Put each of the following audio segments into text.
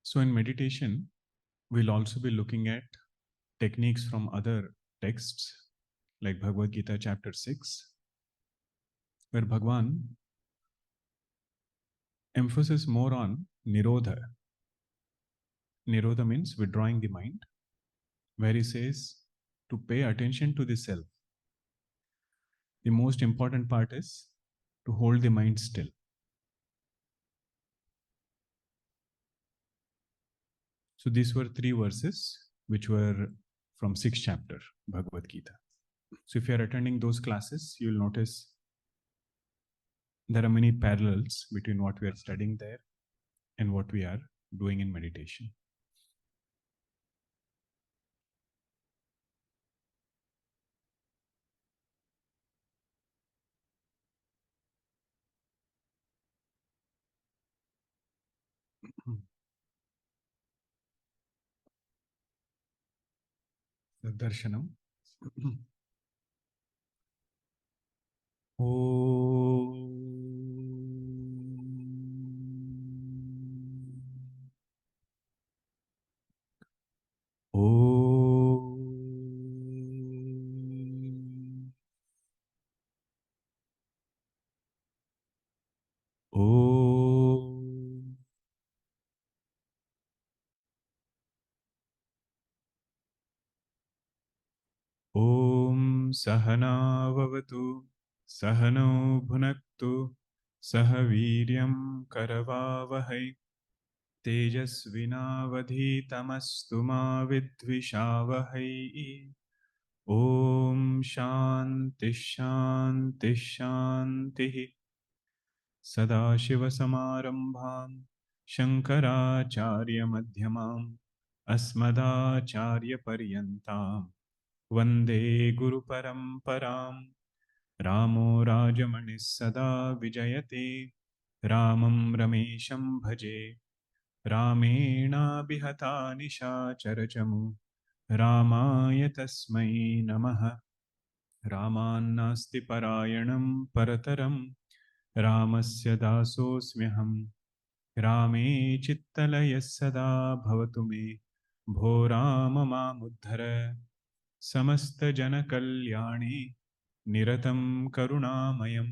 So in meditation, we'll also be looking at techniques from other texts like Bhagavad Gita chapter 6, where Bhagwan emphasis more on Nirodha. Nirodha means withdrawing the mind, where he says to pay attention to the self. The most important part is to hold the mind still. So these were 3 verses which were from 6th chapter Bhagavad Gita. So if you are attending those classes, you will notice there are many parallels between what we are studying there and what we are doing in meditation. Saddarshanam. Om Sahana Vavatu Sahano Bhunaktu Sahaviryam Karavavahai Tejasvinavadhitamastu ma vidvishavahai. Om Shanti Shanti Shanti. Sadashivasamarambham Shankaracharya Madhyamam Asmadacharya Paryantam Vande Guru Paramparam. Ramo Rajamanis Sada Vijayate Ramam Ramesham Bhaje Ramena Bihata Nisha Charachamu Ramaya Tasmai Namaha. Ramannasti Parayanam Parataram Ramasya Dasosmyaham. Rame Chittalaya Sada Bhavatu Me Bho Rama Mamuddhara. Samasta Jana Kalyani Niratam Karunamayam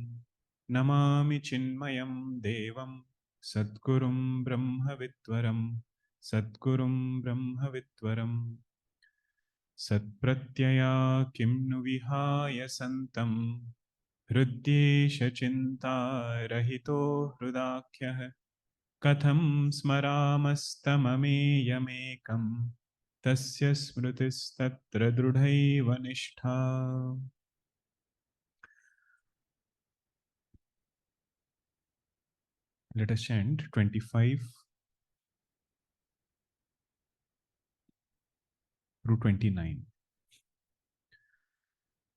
Namami Chinmayam Devam Sadgurum Brahmavitvaram Sadgurum Brahmavitvaram Satpratyaya Kimnu Vihaya Santam Hridyesha Chinta Rahito Hrudakyah Katham Smaramastamameyamekam Tasya Smritistatra Drudhaiva Nishtha. Let us chant 25 through 29.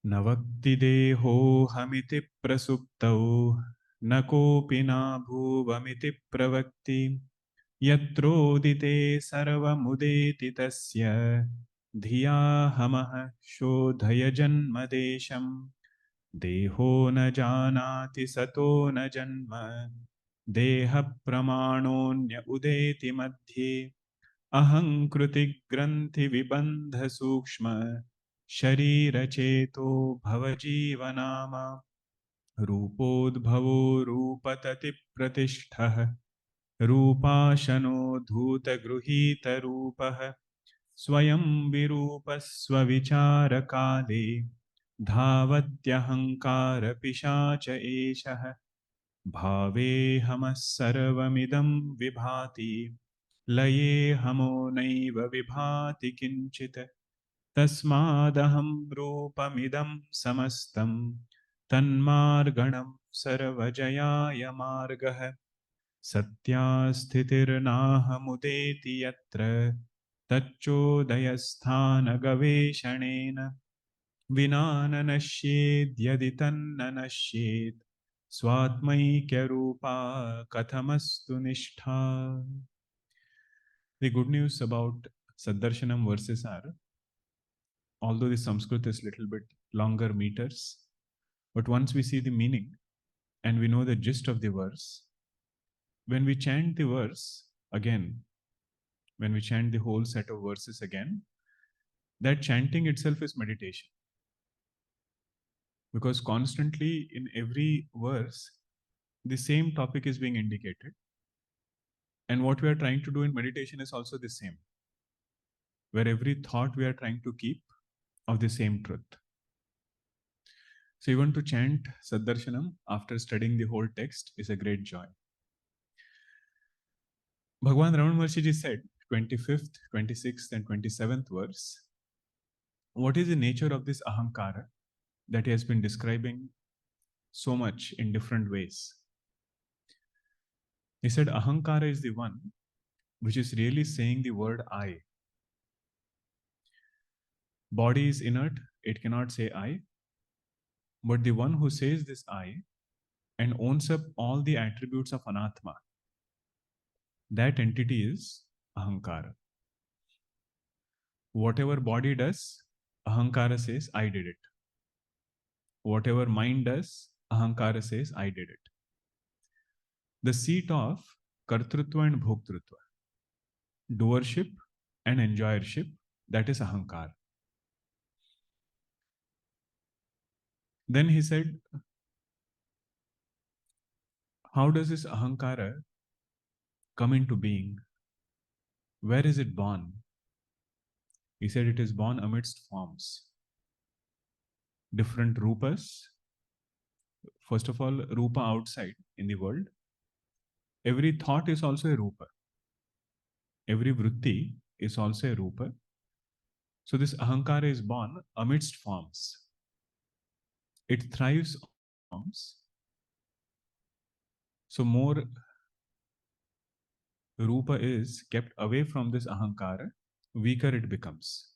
Navakti deho hamiti prasuptau nakopi na bhuvamiti pravakti yatrodite sarvamudeti tasya dhiya hamah shodhaya janmadesham deho na janati sato na janma deha pramanonya udeti madhye Ahankruti Granthi Vibandha Sukshma Sharira Cheto Bhavajivanama Rupodbhavo Rupatati Pratishtha Rupashano Dhuta Gruhita Rupaha Swayam Virupa Swavichara Kale Dhavatyahankara Pishacha Eshaha Bhave Hamas Sarvamidam Vibhati Laye hamo naiva vibhati kinchit tasmadaham rupamidam samastam tanmarganam sarvajayaya margah satyasthitirnahamudeti yatra tacchodayasthana gaveshanena vinananashyed tannanashyed swatmaikya rupa kathamastu nishtha. The good news about Saddarshanam verses are, although the Sanskrit is little bit longer meters, but once we see the meaning and we know the gist of the verse, when we chant the verse again, when we chant the whole set of verses again, that chanting itself is meditation. Because constantly in every verse, the same topic is being indicated. And what we are trying to do in meditation is also the same, where every thought we are trying to keep of the same truth. So even to chant Saddarshanam after studying the whole text is a great joy. Bhagwan Ramana Maharshi said, 25th, 26th and 27th verse, what is the nature of this Ahankara that he has been describing so much in different ways? He said, Ahankara is the one which is really saying the word I. Body is inert, it cannot say I. But the one who says this I and owns up all the attributes of Anatma, that entity is Ahankara. Whatever body does, Ahankara says, I did it. Whatever mind does, Ahankara says, I did it. The seat of Kartrutva and Bhoktrutva, doership and enjoyership, that is Ahankara. Then he said, how does this Ahankara come into being? Where is it born? He said it is born amidst forms. Different rupas. First of all, rupa outside in the world. Every thought is also a rupa. Every vritti is also a rupa. So this Ahankara is born amidst forms. It thrives on forms. So more rupa is kept away from this Ahankara, weaker it becomes.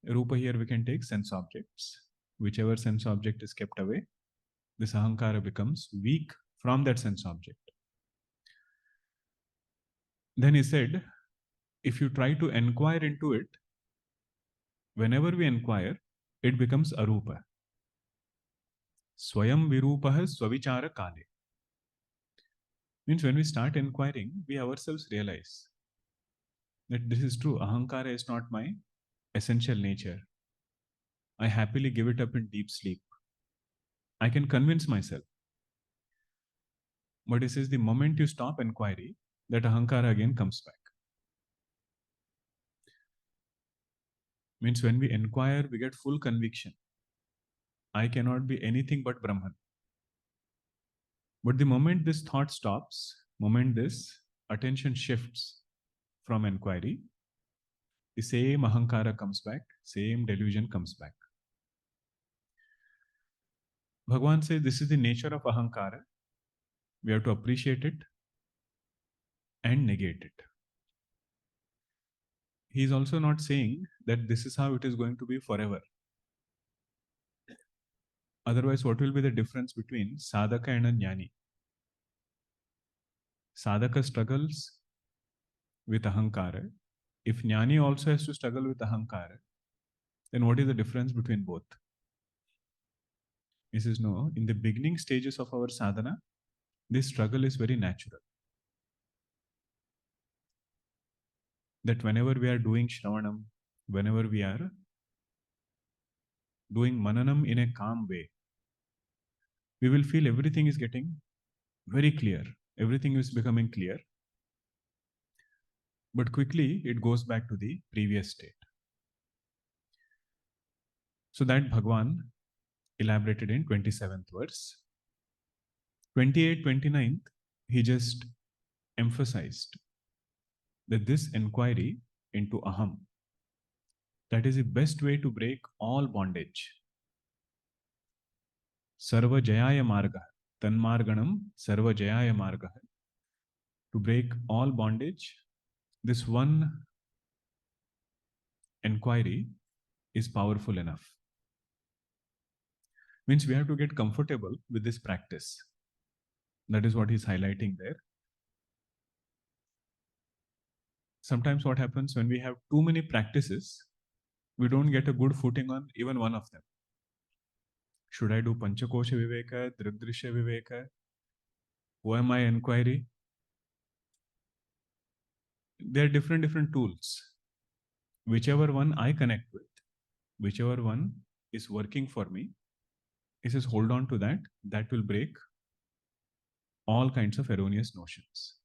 Rupa here we can take sense objects. Whichever sense object is kept away, this Ahankara becomes weak from that sense object. Then he said, if you try to inquire into it, whenever we inquire, it becomes arupa. Swayam virupah swavichara kale. Means when we start inquiring, we ourselves realize that this is true. Ahankara is not my essential nature. I happily give it up in deep sleep. I can convince myself. But he says the moment you stop inquiry, that Ahankara again comes back. Means when we inquire, we get full conviction. I cannot be anything but Brahman. But the moment this thought stops, moment this attention shifts from inquiry, the same Ahankara comes back, same delusion comes back. Bhagavan says this is the nature of Ahankara. We have to appreciate it and negate it. He is also not saying that this is how it is going to be forever. Otherwise, what will be the difference between sadhaka and a jnani? Sadhaka struggles with Ahankara. If jnani also has to struggle with Ahankara, then what is the difference between both? He says, no, in the beginning stages of our sadhana, this struggle is very natural. That whenever we are doing shravanam, whenever we are doing mananam in a calm way, we will feel everything is getting very clear. Everything is becoming clear. But quickly, it goes back to the previous state. So that Bhagwan elaborated in 27th verse. 28, 29th, he just emphasized that this inquiry into Aham, that is the best way to break all bondage. Sarva Jayaya Marga, Tanmarganam Sarva Jayaya Marga. To break all bondage, this one inquiry is powerful enough. Means we have to get comfortable with this practice. That is what he's highlighting there. Sometimes what happens when we have too many practices, we don't get a good footing on even one of them. Should I do Panchakosha Viveka, Dridrisha Viveka? Who am I inquiry? There are different tools. Whichever one I connect with, whichever one is working for me, it says hold on to that. That will break all kinds of erroneous notions.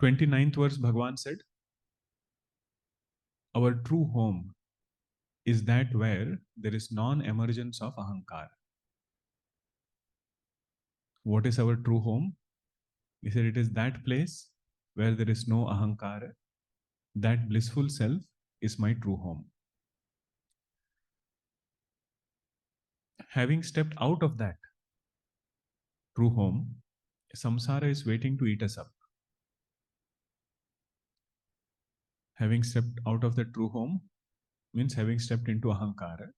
29th verse, Bhagavan said, our true home is that where there is non-emergence of Ahankara. What is our true home? He said it is that place where there is no Ahankara. That blissful self is my true home. Having stepped out of that true home, samsara is waiting to eat us up. Having stepped out of the true home means having stepped into Ahankara.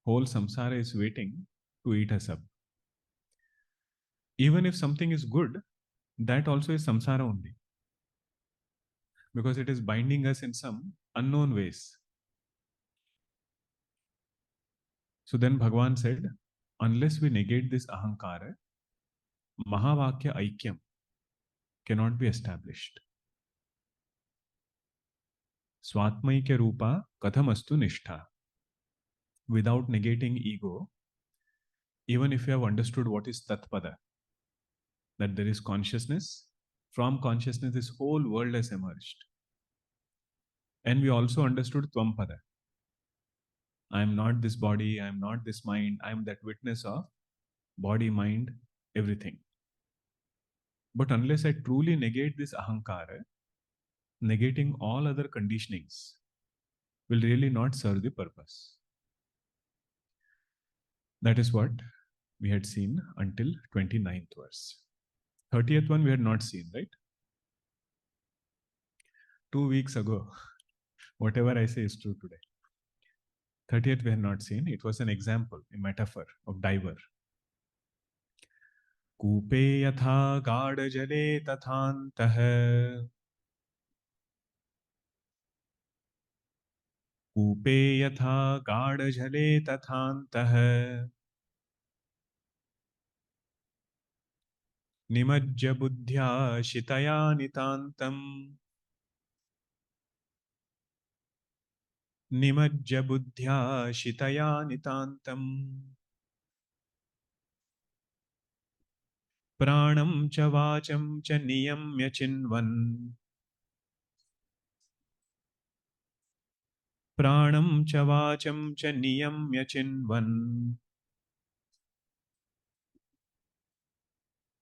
Whole samsara is waiting to eat us up. Even if something is good, that also is samsara only. Because it is binding us in some unknown ways. So then Bhagavan said, unless we negate this Ahankara, Mahavakya Aikyam cannot be established. Swatmaikya Rupa Kathamastu Nishtha. Without negating ego, even if you have understood what is Tatpada, that there is consciousness, from consciousness this whole world has emerged. And we also understood Tvampada. I am not this body, I am not this mind, I am that witness of body, mind, everything. But unless I truly negate this Ahankara, negating all other conditionings will really not serve the purpose. That is what we had seen until 29th verse. 30th one we had not seen, right? 2 weeks ago, whatever I say is true today. 30th we had not seen. It was an example, a metaphor of diver. कूपे यथा गाढजले तथान्तः कूपे यथा गाढजले तथान्तः निमज्ज बुद्ध्या शितया नितान्तम् निमज्ज बुद्ध्या शितया नितान्तम् प्राणं च वाचं च नियम्य चिन्वन् प्राणं च वाचं च नियम्य चिन्वन्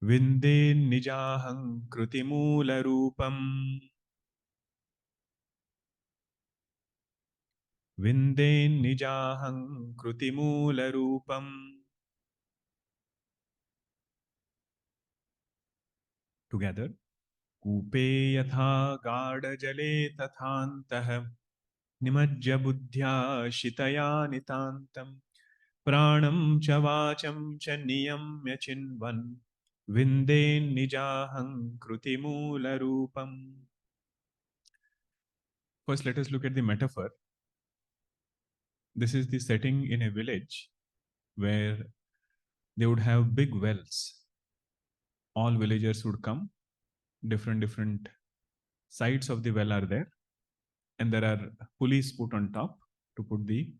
विन्देन्निजाहङ्कृतिमूलरूपम् विन्देन्निजाहङ्कृतिमूलरूपम् Together. कूपे यथा गाढजले तथान्तः निमज्ज बुद्ध्या शितया नितान्तम् प्राणं च वाचं च नियम्य चिन्वन् विन्देन्निजाहङ्कृतिमूलरूपम्. First, let us look at the metaphor. This is the setting in a village where they would have big wells. All villagers would come. Different sides of the well are there. And there are pulleys put on top to put the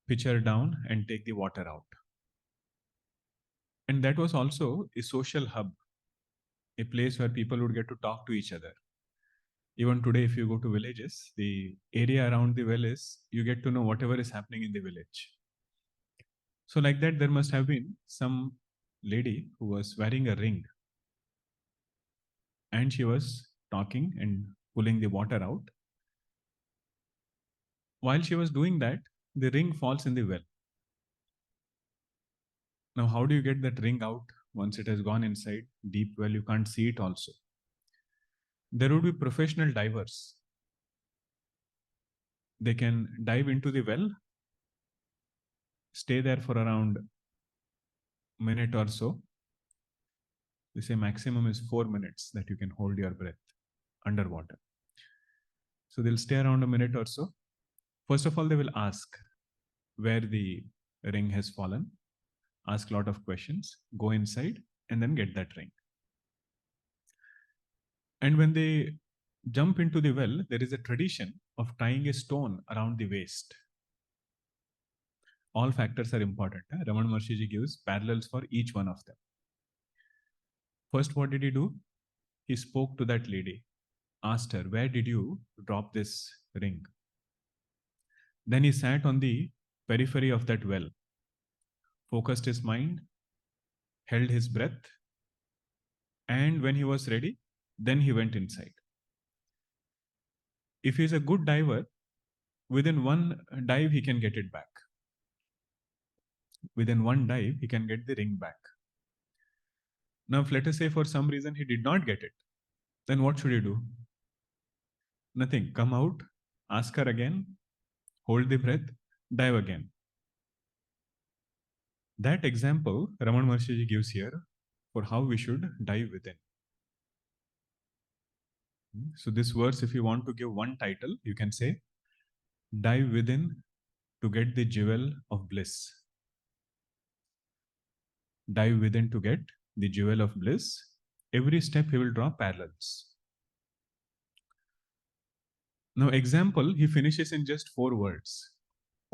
pitcher down and take the water out. And that was also a social hub, a place where people would get to talk to each other. Even today, if you go to villages, the area around the well is, you get to know whatever is happening in the village. So like that, there must have been some lady who was wearing a ring. And she was talking and pulling the water out. While she was doing that, the ring falls in the well. Now, how do you get that ring out once it has gone inside deep well? You can't see it also. There would be professional divers. They can dive into the well, stay there for around a minute or so. They say maximum is 4 minutes that you can hold your breath underwater. So they'll stay around a minute or so. First of all, they will ask where the ring has fallen, ask a lot of questions, go inside, and then get that ring. And when they jump into the well, there is a tradition of tying a stone around the waist. All factors are important. Ramana Maharshi gives parallels for each one of them. First, what did he do? He spoke to that lady, asked her, "Where did you drop this ring?" Then he sat on the periphery of that well, focused his mind, held his breath, and when he was ready, then he went inside. If he is a good diver, within one dive, he can get it back. Within one dive, he can get the ring back. Now, if let us say for some reason he did not get it, then what should he do? Nothing. Come out, ask her again, hold the breath, dive again. That example Ramana Maharshi gives here for how we should dive within. So, this verse, if you want to give one title, you can say, "Dive within to get the jewel of bliss." Dive within to get the jewel of bliss. Every step he will draw parallels. Now, example, he finishes in just 4 words.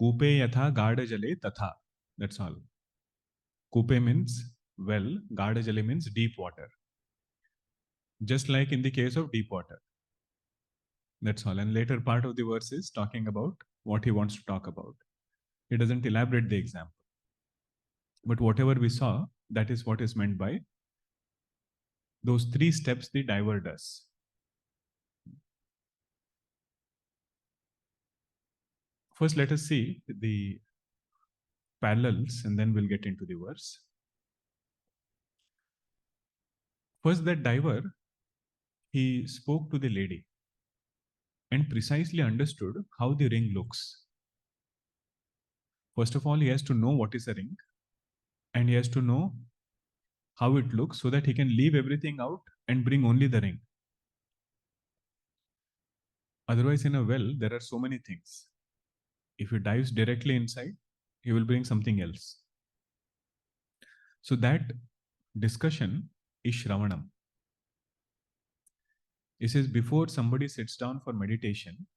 Kupe yatha gada jale tatha. That's all. Kupe means well, gada jale means deep water. Just like in the case of deep water. That's all. And later part of the verse is talking about what he wants to talk about. He doesn't elaborate the example. But whatever we saw, that is what is meant by those 3 steps the diver does. First, let us see the parallels and then we'll get into the verse. First, that diver, he spoke to the lady and precisely understood how the ring looks. First of all, he has to know what is a ring and he has to know how it looks so that he can leave everything out and bring only the ring. Otherwise, in a well, there are so many things. If he dives directly inside, he will bring something else. So that discussion is Shravanam. He says, before somebody sits down for meditation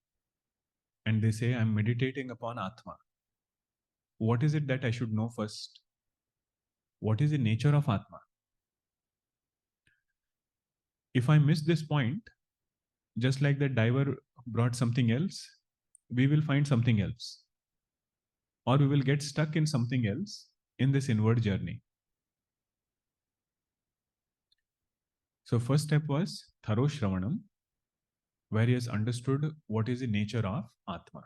and they say, "I'm meditating upon Atma," what is it that I should know first? What is the nature of Atma? If I miss this point, just like the diver brought something else, we will find something else. Or we will get stuck in something else in this inward journey. So first step was thorough Shravanam, where he has understood what is the nature of Atma.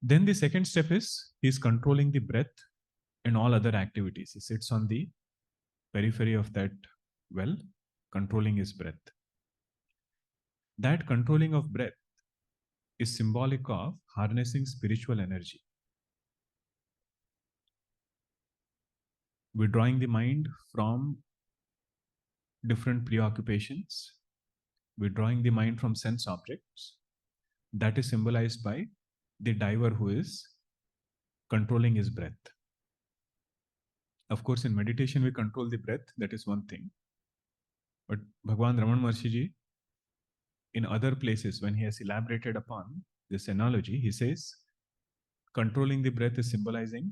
Then the second step is he is controlling the breath and all other activities. He sits on the periphery of that well, controlling his breath. That controlling of breath is symbolic of harnessing spiritual energy. Withdrawing the mind from different preoccupations, withdrawing the mind from sense objects. That is symbolized by the diver who is controlling his breath. Of course, in meditation, we control the breath, that is one thing. But Bhagwan Ramana Maharshi, in other places, when he has elaborated upon this analogy, he says, controlling the breath is symbolizing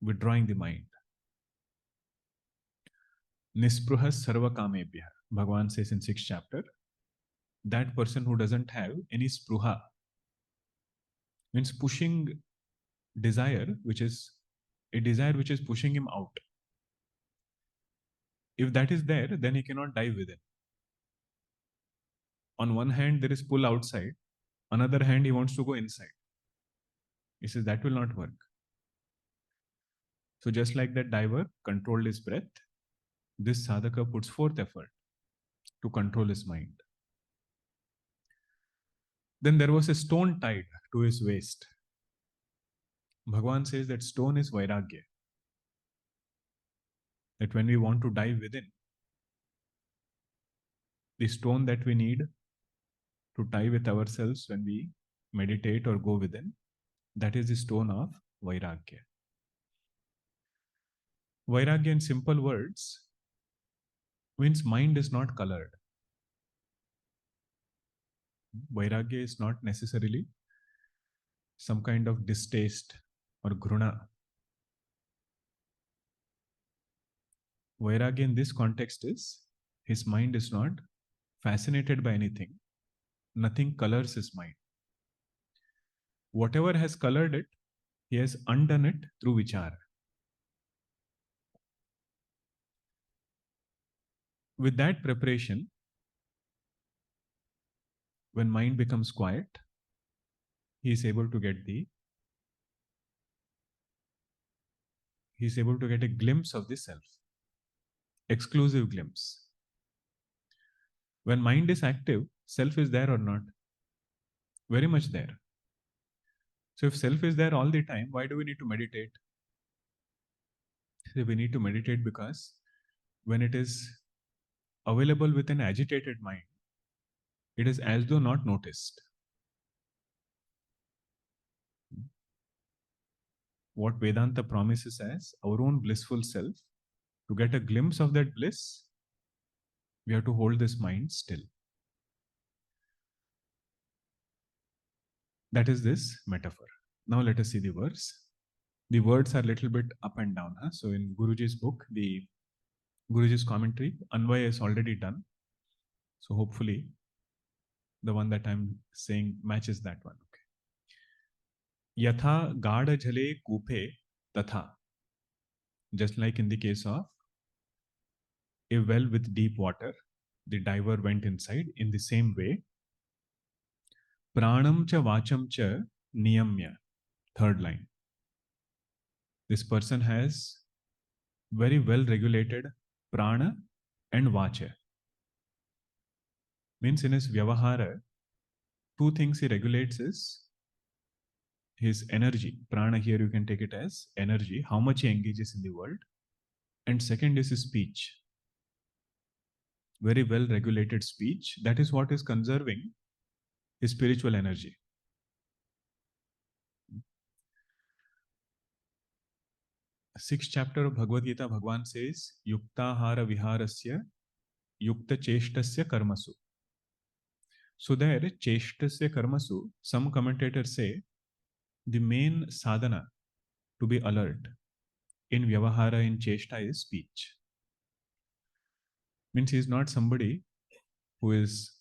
withdrawing the mind. Nispruhas sarva kamebhya. Bhagwan says in 6th chapter, that person who doesn't have any spruha, means pushing desire, which is a desire which is pushing him out. If that is there, then he cannot dive within. On one hand, there is pull outside. Another hand, he wants to go inside. He says that will not work. So just like that diver controlled his breath, this sadhaka puts forth effort to control his mind. Then there was a stone tied to his waist. Bhagwan says that stone is Vairagya. That when we want to dive within, the stone that we need to tie with ourselves when we meditate or go within, that is the stone of Vairagya. Vairagya, in simple words, Means mind is not colored. Vairagya is not necessarily some kind of distaste or gruna. Vairagya in this context is his mind is not fascinated by anything. Nothing colors his mind. Whatever has colored it, he has undone it through vichara. With that preparation, when mind becomes quiet, he is able to get a glimpse of the self, exclusive glimpse. When mind is active, self is there or not? Very much there. So if self is there all the time, why do we need to meditate? We need to meditate because when it is available with an agitated mind, it is as though not noticed. What Vedanta promises as our own blissful self, to get a glimpse of that bliss, we have to hold this mind still. That is this metaphor. Now let us see the verse. The words are a little bit up and down. So in Guruji's book, the Guruji's commentary, Anvaya is already done. So hopefully the one that I'm saying matches that one. Okay. Yatha gada jhale kupe tatha. Just like in the case of a well with deep water, the diver went inside. In the same way, pranam cha vacham cha niyamya. Third line. This person has very well regulated prana and vacha. Means in his vyavahara, two things he regulates is his energy. Prana here you can take it as energy, how much he engages in the world. And second is his speech. Very well regulated speech. That is what is conserving his spiritual energy. Sixth chapter of Bhagavad Gita, Bhagavan says, Yuktahara viharasya yukta cheshtasya karmasu. So there, cheshtasya karmasu, some commentators say, the main sadhana to be alert in vyavahara, in cheshta, is speech. Means he is not somebody who is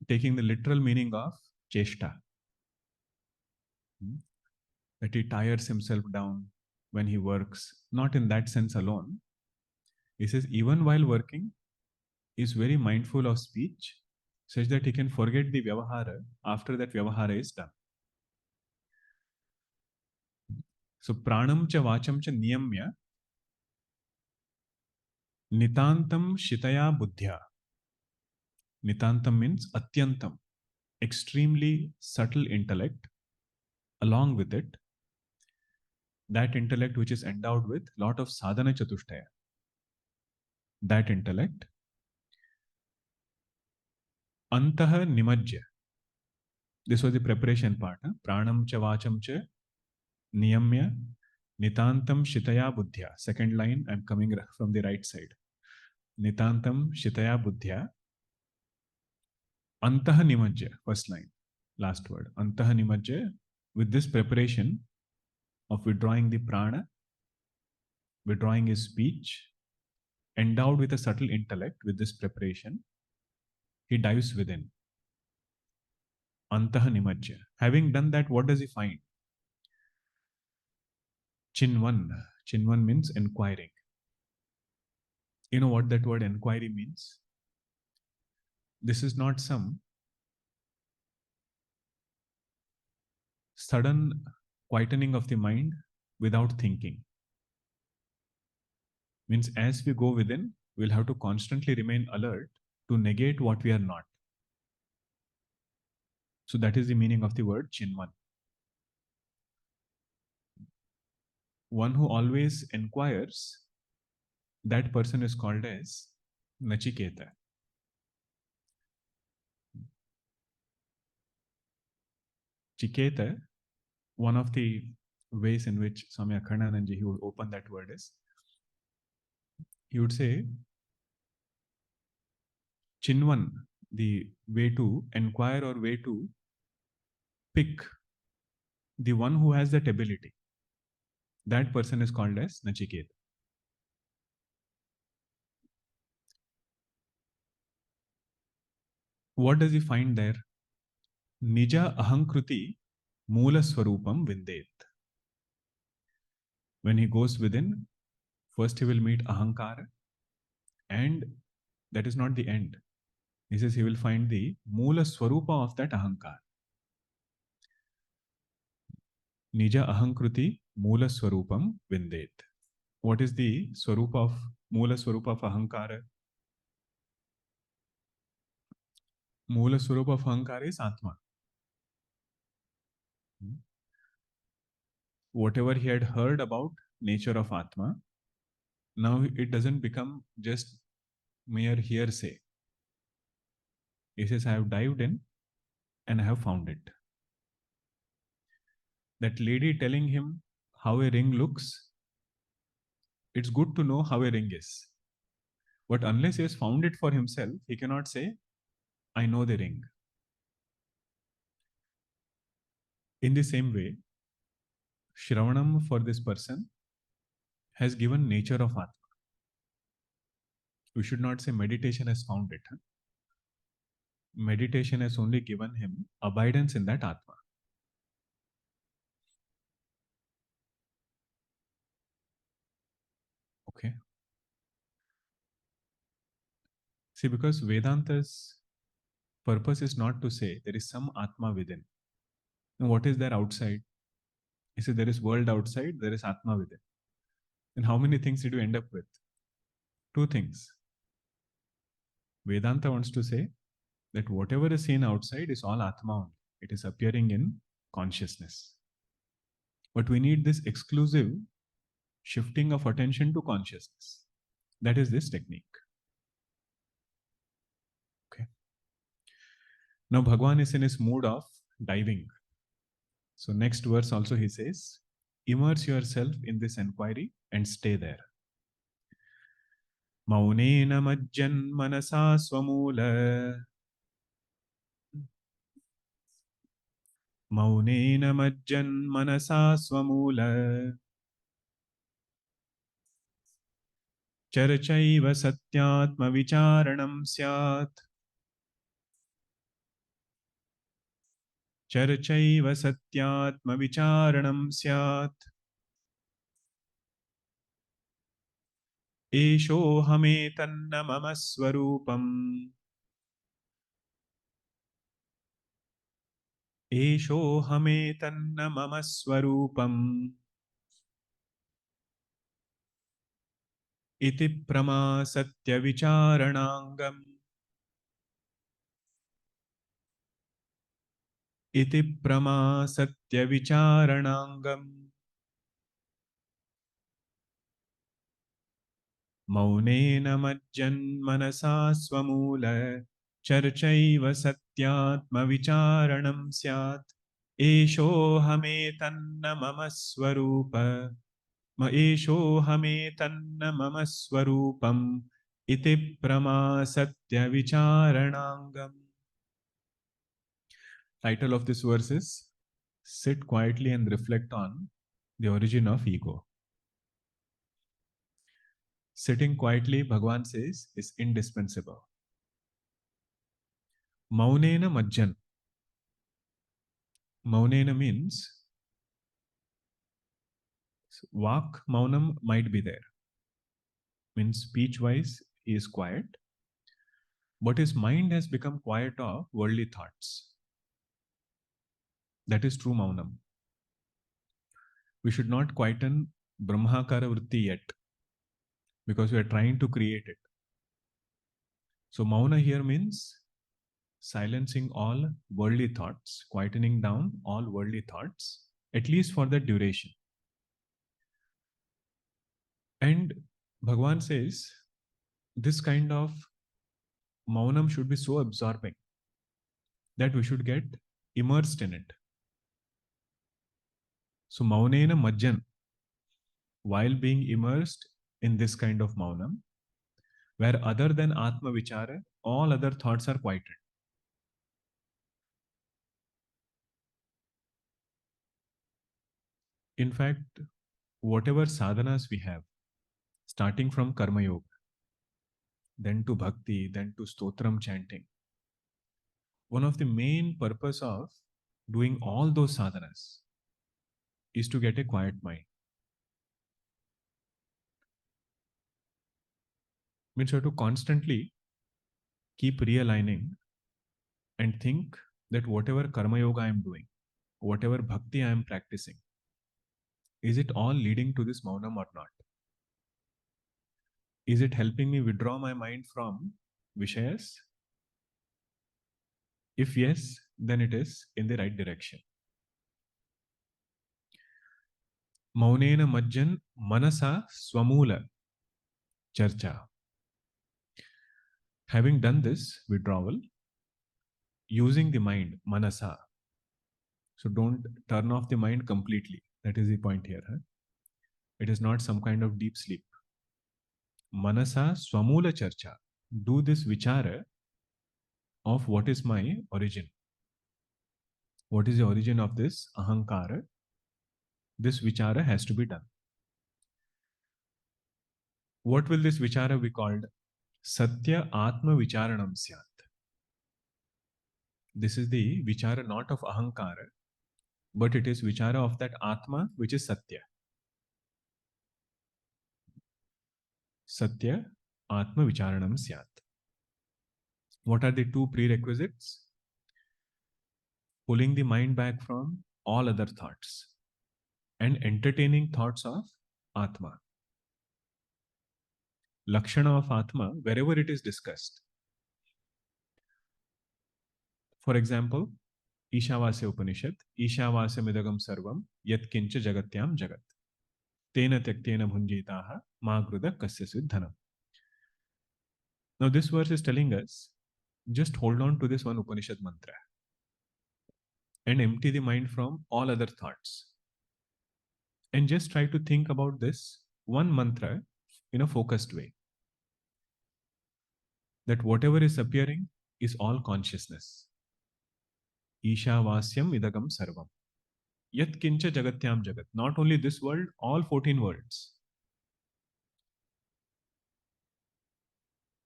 taking the literal meaning of cheshta. That he tires himself down when he works. Not in that sense alone. He says even while working, he is very mindful of speech, such that he can forget the vyavahara after that vyavahara is done. So pranam cha vacham cha niyamya nitantam shitaya buddhya. Nitantam means atyantam, extremely subtle intellect. Along with it, that intellect which is endowed with lot of sadhana chatushtaya. That intellect, antaha nimajya. This was the preparation part. Pranam cha vacham cha niyamya nitantam shitaya buddhya. Second line, I'm coming from the right side. Nitantam shitaya buddhya. Antaha nimajya. First line, last word. Antaha nimajya. With this preparation of withdrawing the prana, withdrawing his speech, endowed with a subtle intellect, with this preparation, he dives within. Antaha nimajya. Having done that, what does he find? Chinvan. Chinvan means inquiring. You know what that word inquiry means? This is not some sudden quietening of the mind without thinking. Means as we go within, we'll have to constantly remain alert to negate what we are not. So that is the meaning of the word Chinvan. One who always inquires, that person is called as Nachiketa. Chiketa, one of the ways in which Swami Akhandananji he would open that word is, he would say, Chinvan, the way to inquire or way to pick the one who has that ability. That person is called as Nachiketa. What does he find there? Nija ahankruti moola swarupam vindet. When he goes within, first he will meet Ahankara, and that is not the end. He says he will find the moola swarupa of that Ahankara. Nija ahankruti moola swarupam vindet. What is the swarupa of moola swarupa of Ahankara? Moola swarupa of Ahankara is Atma. Whatever he had heard about nature of Atma, now it doesn't become just mere hearsay. He says, I have dived in and I have found it. That lady telling him how a ring looks, it's good to know how a ring is. But unless he has found it for himself, he cannot say, I know the ring. In the same way, Shravanam for this person has given nature of Atma. We should not say meditation has found it. Meditation has only given him abidance in that Atma. Okay. See, because Vedanta's purpose is not to say there is some Atma within. And what is there outside? He said there is world outside, there is Atma within. And how many things did you end up with? Two things. Vedanta wants to say that whatever is seen outside is all Atma only. It is appearing in consciousness. But we need this exclusive shifting of attention to consciousness. That is this technique. Okay. Now Bhagwan is in his mood of diving. So next verse also he says, immerse yourself in this inquiry and stay there. Maunena majjan manasa swamula. Maunena majjan manasa swamula. Charchaiva satyatma vicharanam syat. Charchaiva satyatma vicharanam syat. Esho hame tanna mama swarupam. Esho hame tanna mama swarupam. Iti prama satya vicharanangam. Iti prama satya vicharanangam. Maunena majjan manasa swamula. Charchaiva satyatma vicharanam syat. Esho hame tanna mama swarupa. Esho hame tanna mama swarupam. Iti prama satya vicharanangam. Title of this verse is Sit quietly and reflect on the origin of ego. Sitting quietly, Bhagavan says, is indispensable. Maunena majjan. Maunena means vak maunam might be there. Means speech wise, he is quiet, but his mind has become quiet of worldly thoughts. That is true maunam. We should not quieten Brahmakara vritti yet, because we are trying to create it. So mauna here means silencing all worldly thoughts, quietening down all worldly thoughts, at least for that duration. And Bhagavan says, this kind of maunam should be so absorbing that we should get immersed in it. So maunena majjan, while being immersed in this kind of maunam, where other than Atma Vichara, all other thoughts are quieted. In fact, whatever sadhanas we have, starting from Karma Yoga, then to Bhakti, then to Stotram chanting, one of the main purpose of doing all those sadhanas is to get a quiet mind. Means you have to constantly keep realigning and think that whatever Karma Yoga I am doing, whatever Bhakti I am practicing, is it all leading to this Maunam or not? Is it helping me withdraw my mind from Vishayas? If yes, then it is in the right direction. Maunena Majjan Manasa Swamula Charcha. Having done this withdrawal, using the mind, Manasa. So don't turn off the mind completely. That is the point here. Huh? It is not some kind of deep sleep. Manasa Swamula Charcha. Do this vichara of what is my origin. What is the origin of this Ahankara? This vichara has to be done. What will this vichara be called? Satya Atma Vicharanam Syat. This is the vichara not of Ahankara, but it is vichara of that Atma which is Satya. Satya Atma Vicharanam Syat. What are the two prerequisites? Pulling the mind back from all other thoughts and entertaining thoughts of Atma. Lakshana of Atma, wherever it is discussed. For example, Ishavasya Upanishad, Ishavasya Midagam Sarvam, Yat Kincha Jagatyam Jagat. Tena Tyaktena Bhunjitaha, Magruda Kasya Siddhanam. Now, this verse is telling us just hold on to this one Upanishad mantra and empty the mind from all other thoughts. And just try to think about this one mantra in a focused way. That whatever is appearing is all consciousness. Ishavasyam idagam sarvam. Yat kincha jagatyam jagat. Not only this world, all 14 worlds.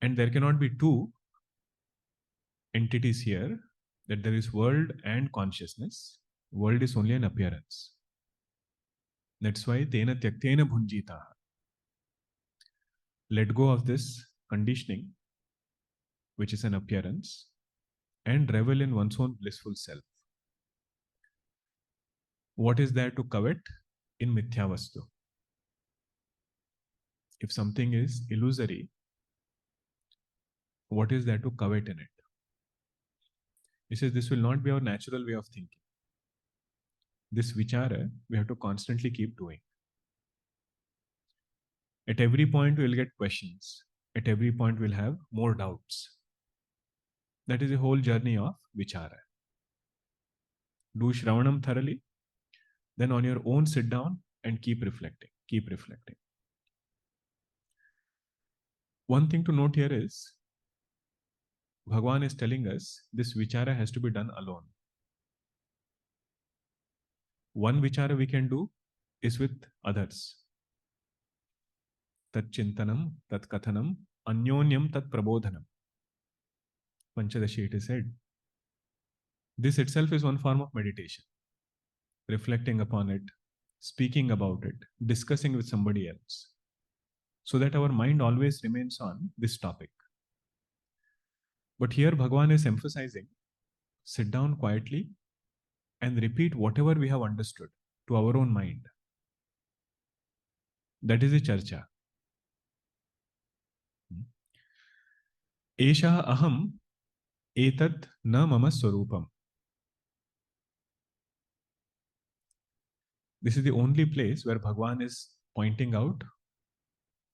And there cannot be two entities here, that there is world and consciousness. World is only an appearance. That's why tena tyaktena bhunjita. Let go of this conditioning, which is an appearance, and revel in one's own blissful self. What is there to covet in Mithyavastu? If something is illusory, what is there to covet in it? He says this will not be our natural way of thinking. This vichara, we have to constantly keep doing. At every point, we'll get questions. At every point, we'll have more doubts. That is the whole journey of vichara. Do Shravanam thoroughly, then on your own sit down and keep reflecting. Keep reflecting. One thing to note here is, Bhagavan is telling us this vichara has to be done alone. One vichara we can do is with others. Tat chintanam, tat kathanam, anyonyam tat prabodhanam. Panchadashi it is said. This itself is one form of meditation. Reflecting upon it, speaking about it, discussing with somebody else. So that our mind always remains on this topic. But here Bhagavan is emphasizing, sit down quietly and repeat whatever we have understood to our own mind. That is the charcha. Esha aham etat na mama swarupam. This is the only place where Bhagavan is pointing out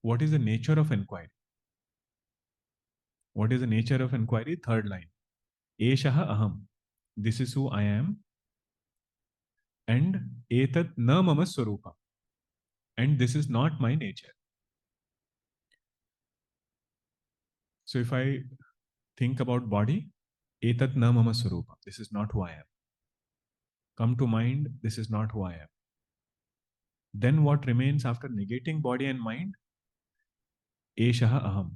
what is the nature of inquiry. What is the nature of inquiry? Third line. Eshaha aham. This is who I am. And etat na mama swarupa. And this is not my nature. So if I think about body, etat na mama swarupa, this is not who I am. Come to mind, this is not who I am. Then what remains after negating body and mind? Eshaha aham,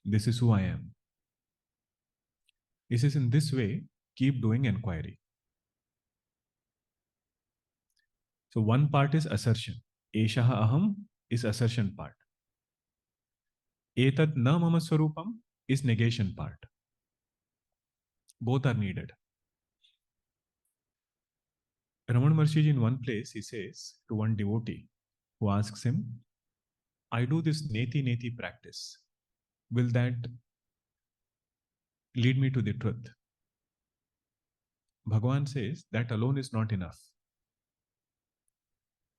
this is who I am. This is in this way, keep doing inquiry. So one part is assertion. Eshaha aham is assertion part. Etat na mama swarupam is negation part. Both are needed. Ramana Maharshi in one place, he says to one devotee who asks him, I do this neti neti practice. Will that lead me to the truth? Bhagavan says that alone is not enough.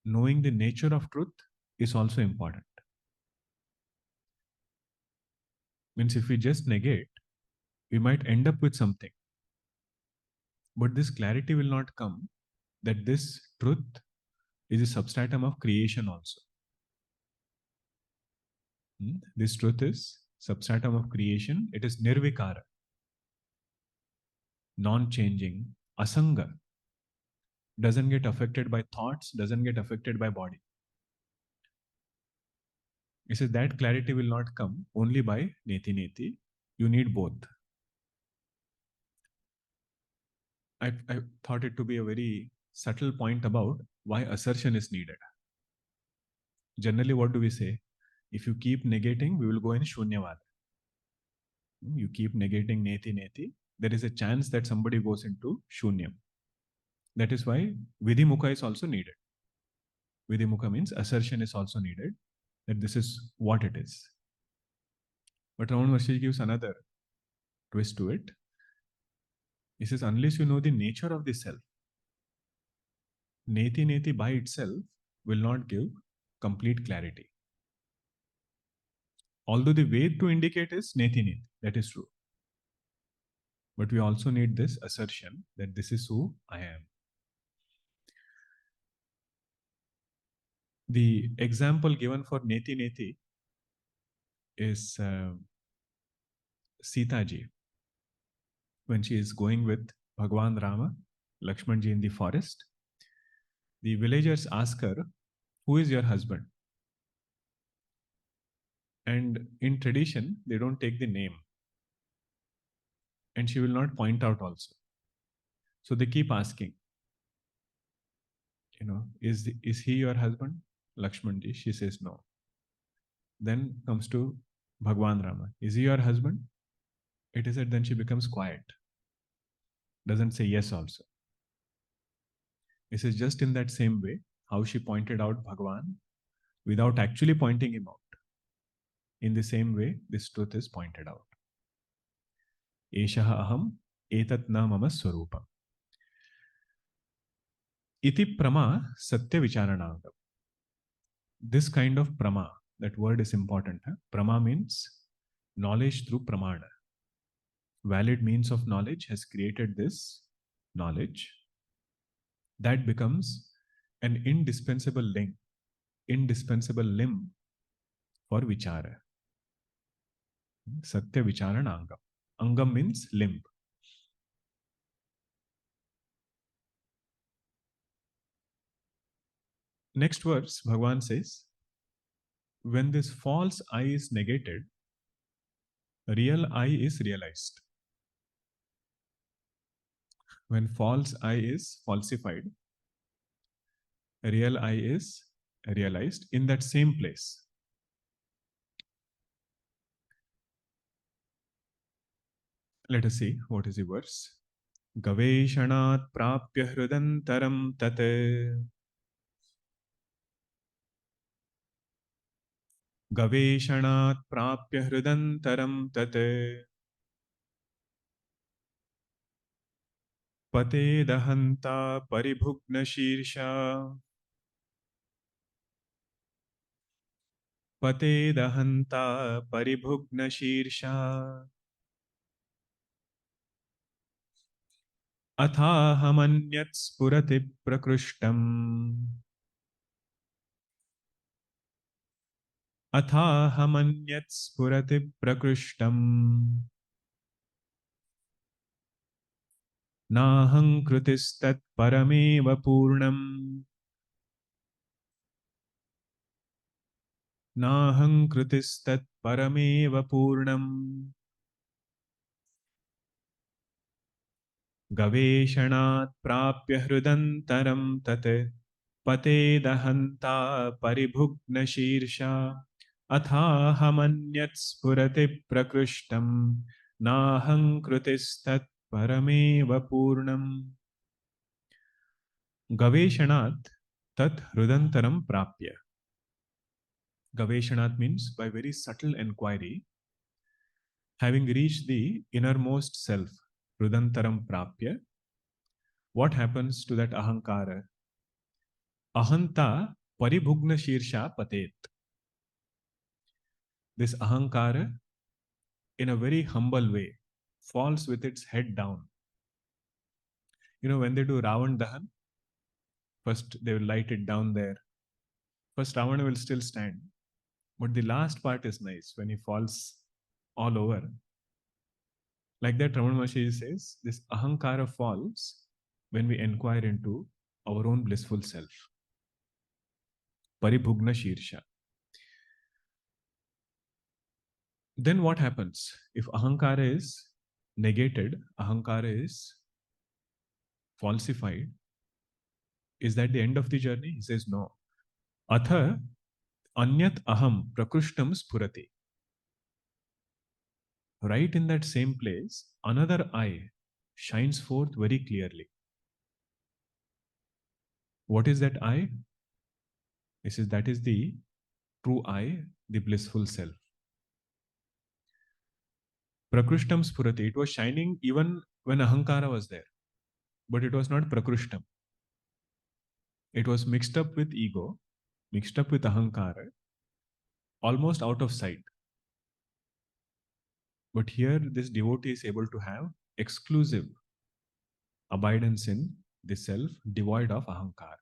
Knowing the nature of truth is also important. Means if we just negate, we might end up with something. But this clarity will not come that this truth is a substratum of creation also. This truth is substratum of creation. It is nirvikara, non-changing, asanga. Doesn't get affected by thoughts, doesn't get affected by body. He says that clarity will not come only by neti neti. You need both. I thought it to be a very subtle point about why assertion is needed. Generally, what do we say? If you keep negating, we will go in shunyavad. You keep negating neti neti, there is a chance that somebody goes into shunyam. That is why vidimukha is also needed. Vidimukha means assertion is also needed, that this is what it is. But Ramana Maharshi gives another twist to it. He says, unless you know the nature of the self, neti neti by itself will not give complete clarity. Although the way to indicate is neti neti, that is true. But we also need this assertion that this is who I am. The example given for neti neti is Sita ji. When she is going with Bhagwan Rama, Lakshman ji in the forest, the villagers ask her, who is your husband? And in tradition, they don't take the name. And she will not point out also. So they keep asking, is he your husband? Lakshman ji, she says no. Then comes to Bhagwan Rama. Is he your husband? It is that then she becomes quiet. Doesn't say yes also. This is just in that same way, how she pointed out Bhagwan without actually pointing him out. In the same way, this truth is pointed out. Eshaha aham, etat na mama swarupam. Iti prama satya vicharanangam. This kind of prama, that word is important. Prama means knowledge through pramana. Valid means of knowledge has created this knowledge. That becomes an indispensable link, indispensable limb for vichara. Satya vicharana angam. Angam means limb. Next verse, Bhagavan says, when this false I is negated, real I is realized. When false I is falsified, real I is realized in that same place. Let us see what is the verse. Gaveshanat prapya hrudantaram tate. Gaveshanat prapya hrudantaram tate. Pate dahanta paribhugna shirsha. Pate dahanta paribhugna shirsha. Athahamanyat spurati prakrishtam. अथाहमन्यत् स्फुरति प्रकृष्टम् नाहङ्कृतिस्तत् परमेव पूर्णम् नाहङ्कृतिस्तत् परमेव पूर्णम् गवेषणात् प्राप्य हृदन्तरं तत् पतेदहन्ता परिभुग्नशीर्षा अथाहमन्यत् स्फुरति प्रकृष्टं नाहङ्कृतिस्तत् परमेव पूर्णम् गवेषणात् तत् हृदन्तरं प्राप्य. Gaveshanat means by very subtle inquiry, having reached the innermost self, hrudantaram prapya, what happens to that ahankara? Ahanta paribhugna shirsha patet. This ahankara, in a very humble way, falls with its head down. You know, when they do Ravan Dahan, first they will light it down there. First, Ravana will still stand. But the last part is nice when he falls all over. Like that, Ramana Maharshi says, this ahankara falls when we inquire into our own blissful self. Paribhugna Shirsha. Then what happens? If ahankara is negated, ahankara is falsified, is that the end of the journey? He says no. Atha anyat aham prakrushtam spurati. Right in that same place, another I shines forth very clearly. What is that I? He says that is the true I, the blissful self. Prakrushtam spurati. It was shining even when ahankara was there, but it was not prakrushtam. It was mixed up with ego, mixed up with ahankara, almost out of sight. But here, this devotee is able to have exclusive abidance in the self, devoid of ahankara.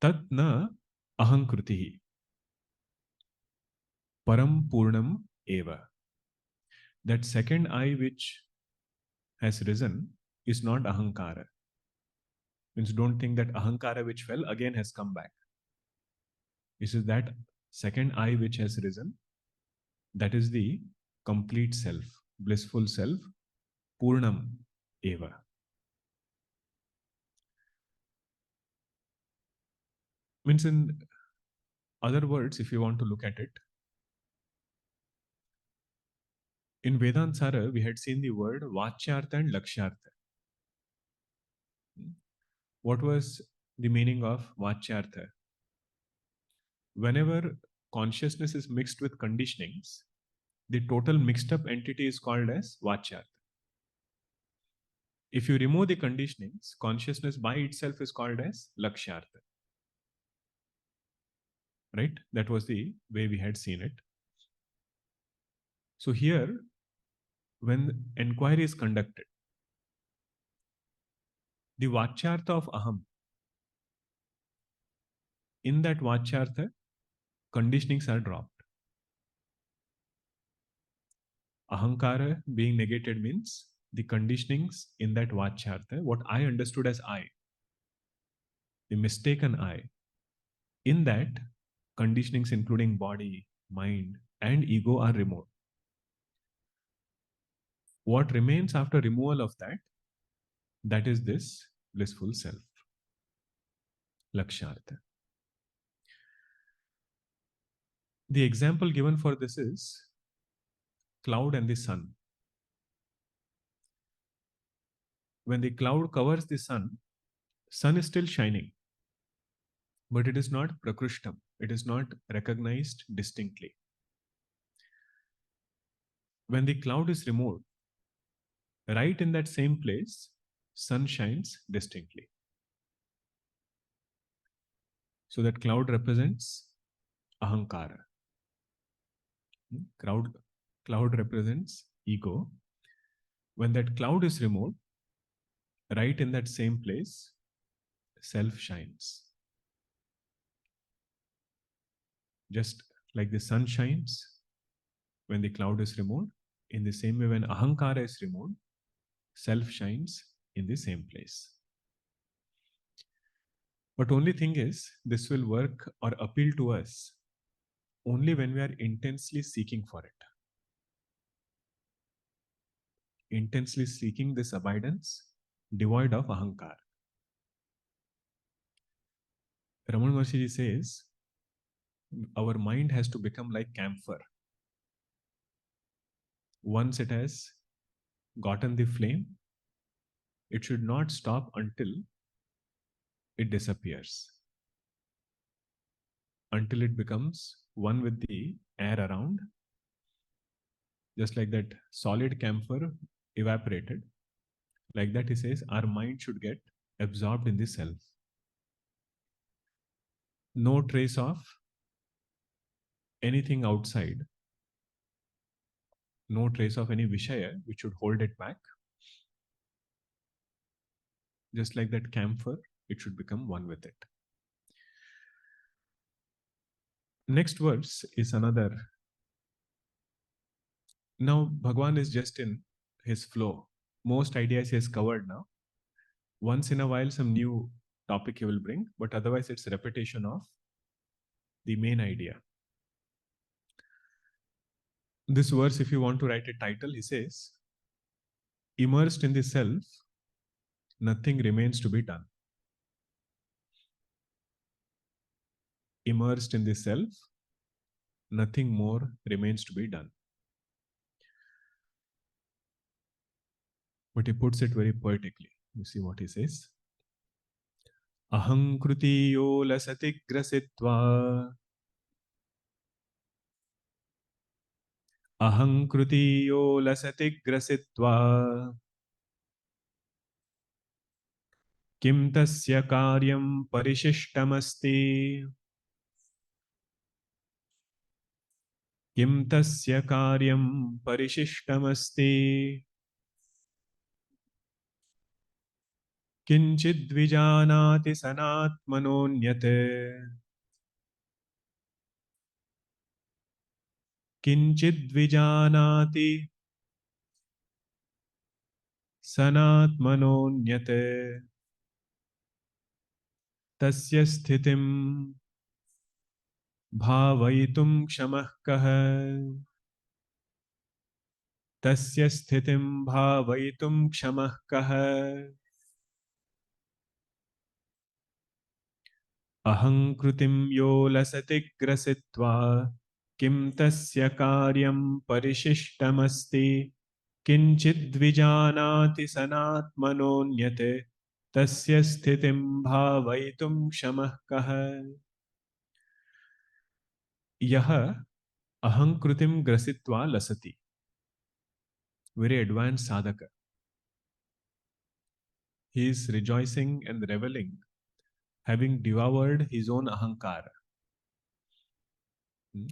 Tat na ahankritihi param purnam eva. That second I which has risen is not ahankara. Means don't think that ahankara which fell again has come back. This is that second I which has risen. That is the complete self, blissful self, purnam eva. Means in other words, if you want to look at it, in Vedantsara, we had seen the word Vachyartha and Lakshyartha. What was the meaning of Vachyartha? Whenever consciousness is mixed with conditionings, the total mixed up entity is called as Vachyartha. If you remove the conditionings, consciousness by itself is called as Lakshyartha. Right? That was the way we had seen it. So here, when inquiry is conducted, the Vachyartha of Aham, in that Vachyartha, conditionings are dropped. Ahankara being negated means the conditionings in that Vachyartha, what I understood as I, the mistaken I, in that conditionings including body, mind, and ego are removed. What remains after removal of that, that is this blissful self, Lakshyartha. The example given for this is cloud and the sun. When the cloud covers the sun is still shining, but it is not prakrushtam. It is not recognized distinctly. When the cloud is removed, right in that same place, sun shines distinctly. So that cloud represents ahankara. Cloud represents ego. When that cloud is removed, right in that same place, self shines. Just like the sun shines when the cloud is removed, in the same way, when Ahankara is removed, self shines in the same place. But only thing is, this will work or appeal to us only when we are intensely seeking for it. Intensely seeking this abidance, devoid of Ahankara. Ramana Maharshi says, our mind has to become like camphor. Once it has gotten the flame, it should not stop until it disappears, until it becomes one with the air around. Just like that solid camphor evaporated, like that he says, our mind should get absorbed in the self. No trace of anything outside, no trace of any Vishaya which should hold it back. Just like that camphor, it should become one with it. Next verse is another. Now, Bhagwan is just in his flow. Most ideas he has covered now. Once in a while, some new topic he will bring, but otherwise, it's a repetition of the main idea. This verse, if you want to write a title, he says, immersed in the self, nothing remains to be done. Immersed in the self, nothing more remains to be done. But he puts it very poetically. You see what he says? Ahankruti lasati grasitva. Ahankruti lasati grasitva. Kim tasya karyam parishishtamasti. Kim tasya karyam parishishtamasti. Kinchidvijanati sanatmanonyate. Kinchidvijanati sanatmanonyate. Tasya sthitim bhavaitum kshamah kah. Tasya sthitim bhavaitum kshamah kah. Ahankrutim yo lasati grasitva. Kim tasya karyam parishishtamasti. Kinchidvijanati sanatmanonyate. Tasya sthitim bhavaitum kshamah kah. Yaha ahankrutim grasitva lasati. Very advanced sadhaka. He is rejoicing and reveling, having devoured his own ahankara.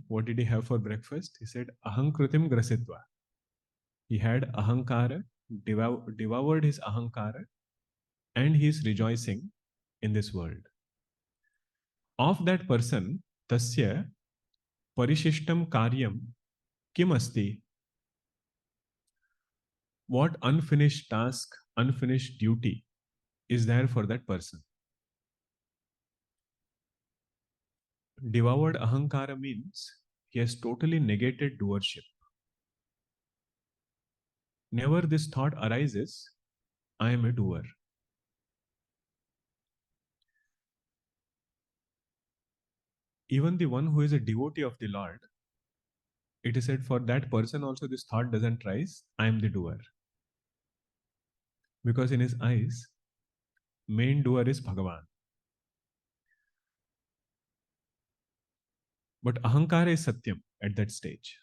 What did he have for breakfast? He said, Ahankrutim grasitva. He had ahankara, devoured his ahankara, and he is rejoicing in this world. Of that person, tasya parishishtam karyam kim asti? What unfinished task, unfinished duty is there for that person? Devoured ahankara means he has totally negated doership. Never this thought arises, I am a doer. Even the one who is a devotee of the Lord, it is said for that person also this thought doesn't rise, I am the doer. Because in his eyes, main doer is Bhagavan. But Ahankara is Satyam at that stage.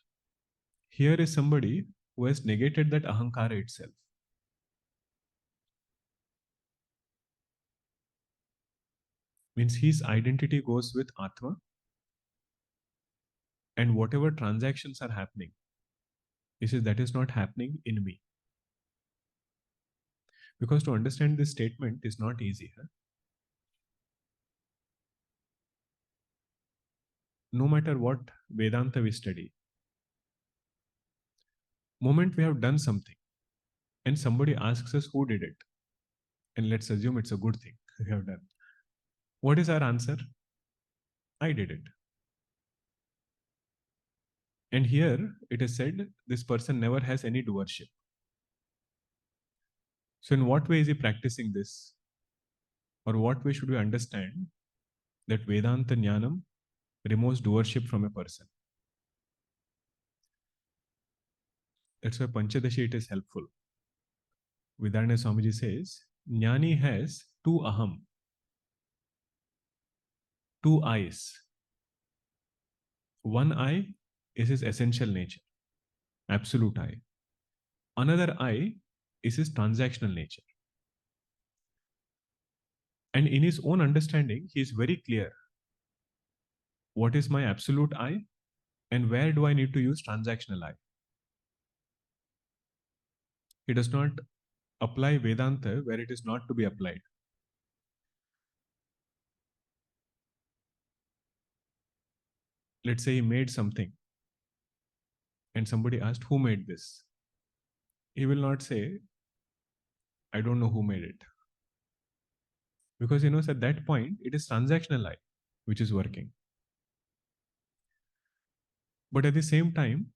Here is somebody who has negated that Ahankara itself. Means his identity goes with Atma, and whatever transactions are happening, he says that is not happening in me. Because to understand this statement is not easy. Huh? no matter what Vedanta we study, moment we have done something and somebody asks us who did it, and let's assume it's a good thing we have done. What is our answer? I did it. And here it is said this person never has any doership. So, in what way is he practicing this? Or what way should we understand that Vedanta Jnanam removes doership from a person? That's why Panchadashi it is helpful. Vidaranya Swamiji says, Jnani has two Aham, two eyes. One eye is his essential nature, absolute eye. Another eye is his transactional nature. And in his own understanding, he is very clear. What is my absolute eye? And where do I need to use transactional eye? He does not apply Vedanta where it is not to be applied. Let's say he made something and somebody asked, who made this? He will not say, I don't know who made it. Because he knows at that point, it is transactional eye which is working. But at the same time,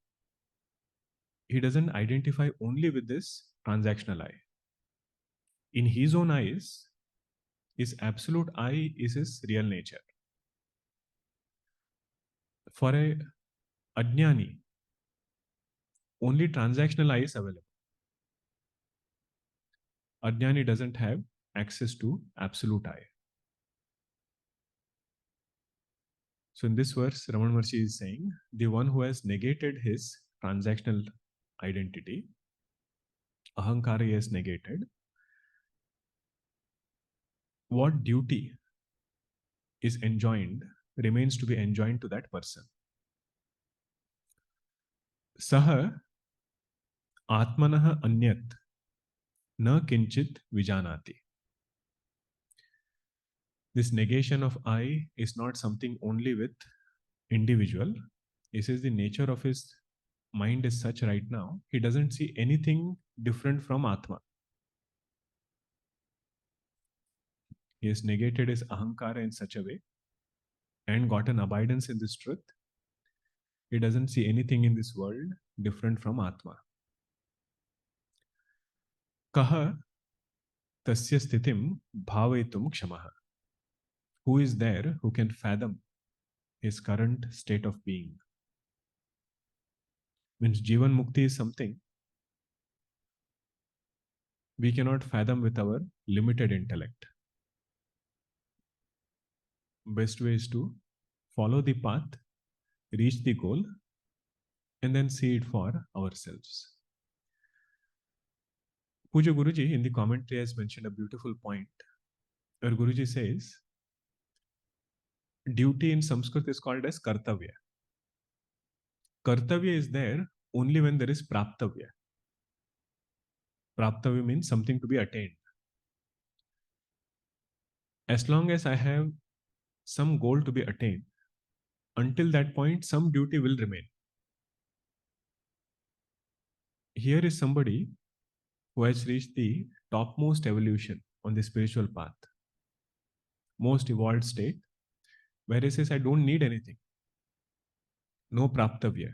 he doesn't identify only with this transactional eye. In his own eyes, his absolute I is his real nature. For a Ajnani, only transactional I is available. Ajnani doesn't have access to absolute I. So in this verse, Ramana Maharshi is saying, the one who has negated his transactional identity, Ahankara is negated, what duty is enjoined remains to be enjoined to that person. Saha atmanah anyat na kinchit vijanati. This negation of I is not something only with individual. He says the nature of his mind is such right now, he doesn't see anything different from Atma. He has negated his Ahankara in such a way and got an abidance in this truth. He doesn't see anything in this world different from Atma. Kaha tasya sthitim bhavetum kshamaha. Who is there who can fathom his current state of being? Means Jivan Mukti is something we cannot fathom with our limited intellect. Best way is to follow the path, reach the goal, and then see it for ourselves. Puja Guruji in the commentary has mentioned a beautiful point where Guruji says, duty in Sanskrit is called as kartavya. Kartavya is there only when there is praptavya. Praptavya means something to be attained. As long as I have some goal to be attained, until that point, some duty will remain. Here is somebody who has reached the topmost evolution on the spiritual path, most evolved state, where he says, I don't need anything. No praptavya.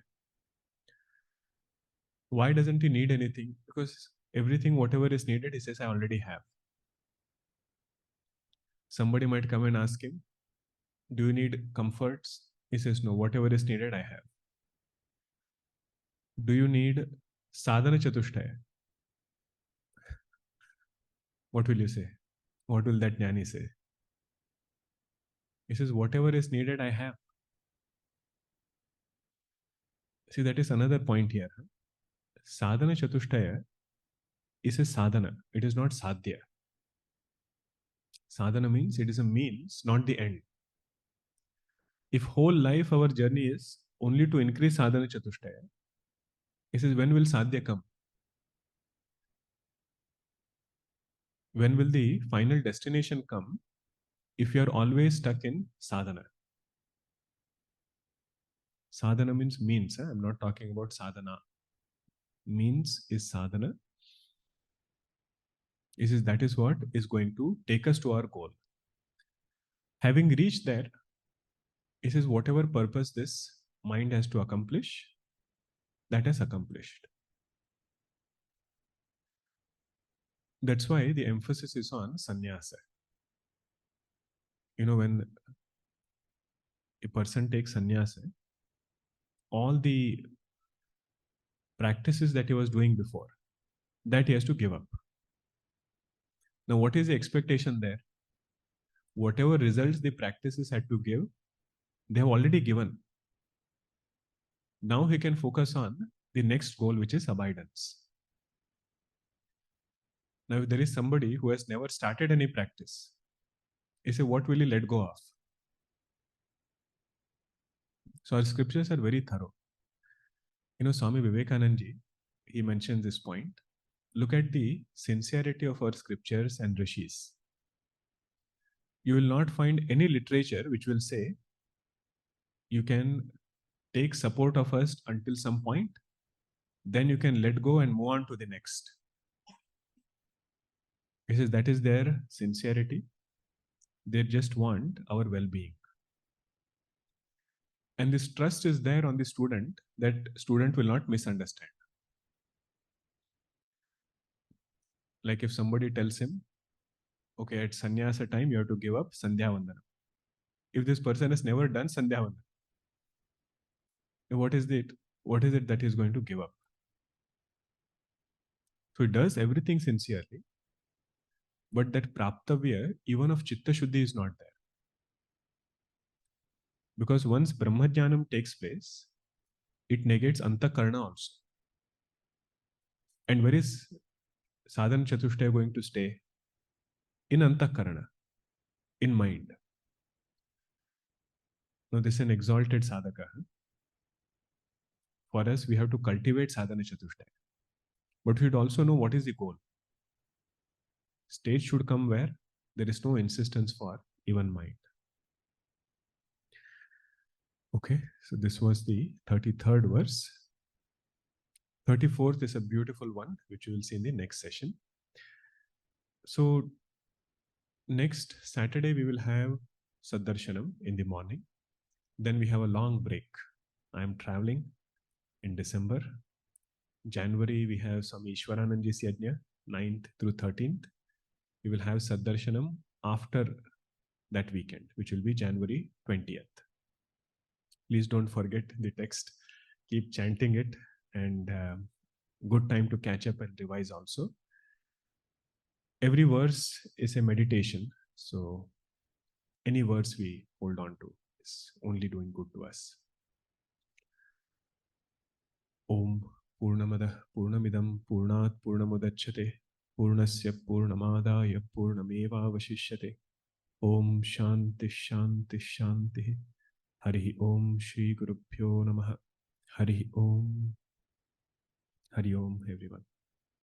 Why doesn't he need anything? Because everything, whatever is needed, he says, I already have. Somebody might come and ask him, do you need comforts? He says, no, whatever is needed, I have. Do you need sadhana chatushtaya? What will you say? What will that jnani say? He says, whatever is needed, I have. See, that is another point here. Sadhana chatushtaya is a sadhana. It is not sadhya. Sadhana means it is a means, not the end. If whole life our journey is only to increase sadhana chatushtaya, he says, when will sadhya come? When will the final destination come if you are always stuck in sadhana? Sadhana means. I'm not talking about sadhana. Means is sadhana. That is what is going to take us to our goal. Having reached there, it is whatever purpose this mind has to accomplish, that is accomplished. That's why the emphasis is on sannyasa. When a person takes sannyasa, all the practices that he was doing before, that he has to give up. Now, what is the expectation there? Whatever results the practices had to give, they have already given. Now he can focus on the next goal, which is abidance. Now, if there is somebody who has never started any practice, he say, what will he let go of? So our scriptures are very thorough. Swami Vivekananda ji, he mentions this point. Look at the sincerity of our scriptures and rishis. You will not find any literature which will say you can take support of us until some point, then you can let go and move on to the next. He says that is their sincerity. They just want our well-being. And this trust is there on the student, that student will not misunderstand. Like if somebody tells him, okay, at sannyasa time, you have to give up Sandhya Vandana. If this person has never done Sandhya Vandana, what is it that he is going to give up? So he does everything sincerely, but that praptavya, even of chitta shuddhi, is not there. Because once brahmajnanam takes place, it negates antakarna also. And where is sadhana chatushtaya going to stay? In antakarna, in mind. Now this is an exalted sadhaka. For us, we have to cultivate sadhana chatushtaya. But we should also know what is the goal. Stage should come where there is no insistence for even mind. Okay, so this was the 33rd verse. 34th is a beautiful one, which you will see in the next session. So next Saturday, we will have Saddarshanam in the morning. Then we have a long break. I am traveling in December. January, we have some Ishwaranandaji's Yajna, 9th through 13th. We will have Saddarshanam after that weekend, which will be January 20th. Please don't forget the text. Keep chanting it, and good time to catch up and revise also. Every verse is a meditation, so any verse we hold on to is only doing good to us. Om Purnamada Purnamidam Purnat Purnamudachyate Purnasya Purnamadaya Purnameva Vashishyate. Om Shanti Shanti Shanti. Hari Om Shri Gurubhyo Namaha. Hari Om. Hari Om, everyone.